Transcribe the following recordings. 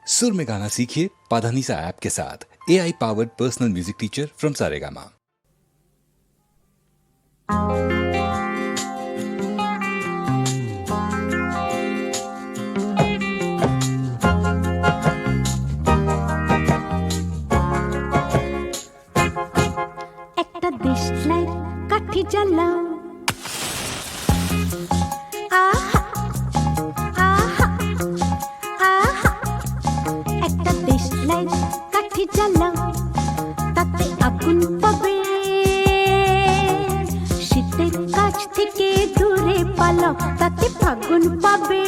सुर में गाना सीखिए पाधानीसा ऐप के साथ। AI powered personal music teacher from Saregama. একটা দেশলাই কাঠি জ্বালাও, আহা আহা আহা। একটা দেশলাই কাঠি জ্বালাও, তাতে আগুন পাবে। শীতের কাছ থেকে দূরে পালাও, তাতে ফাগুন পাবে।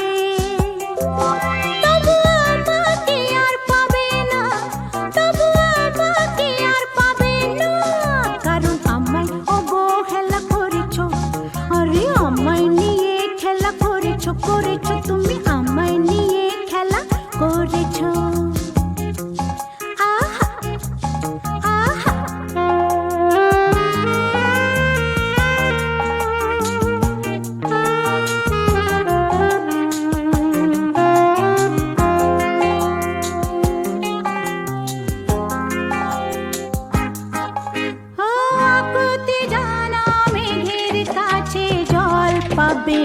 করেছো তুমি আমায় নিয়ে খেলা করেছো, আহা আহা। আকুতি জানা মেঘের কাছে জল পাবে,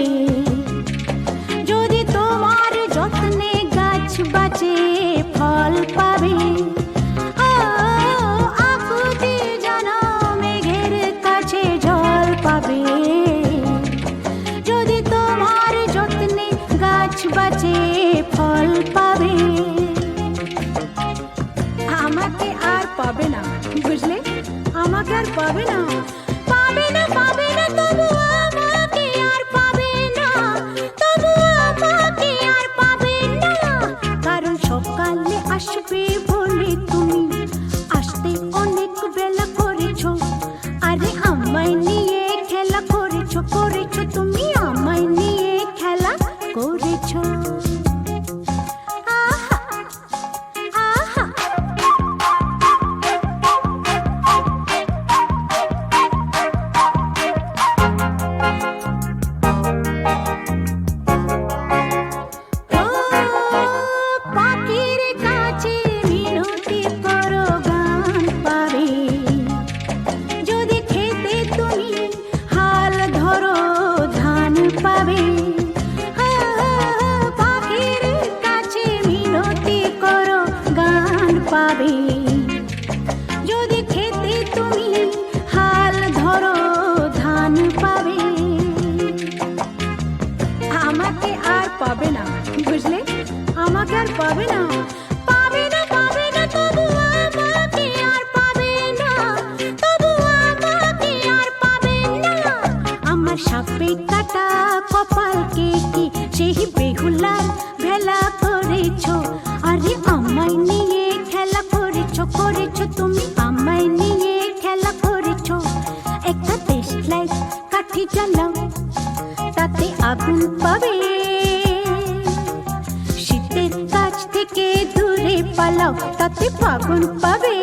ফল পাবে। আকুতি জানা মেঘের কাছে জল পাবে, যদি তোমার যত্নে গাছ বাঁচে ফল পাবে। আমাকে আর পাবে না, বুঝলে? আমাকে আর পাবে না, পাবে না, পাবে না, তবু আমাকে আর পাবে না, তবু আমাকে আর পাবে না। কারণ সকালে আসবে বলে তুমি আসতে অনেক বেলা করেছো। আরে আমায় নিয়ে খেলা করেছো, করেছো তুমি আমায় নিয়ে খেলা করেছো, আহা আহা। পাখির কাছে মিনতি করো, গান পাবে। যদি খেতে তুমি হাল ধরো, ধান পাবে। পাখির কাছে মিনতি করো, গান পাবে। যদি খেতে তুমি হাল ধরো, ধান পাবে। আমাকে আর পাবে না, বুঝলে? আমাকে আর পাবে না, পাবে না, পাবে না, তবু আমাকে আর পাবে না, তবু আমাকে আর পাবে না। আমার সাপে কাটা কপালকে কি সেই বেহুলার ভেলা করেছো? আরে আমায় নিয়ে খেলা করেছো, করেছো তুমি আমায় নিয়ে খেলা করেছো। একটা দেশলাই কাঠি জ্বালাও, তাতে আগুন পাবে। শীতের কাছ থেকে দূরে পালাও, তাতে ফাগুন পাবে।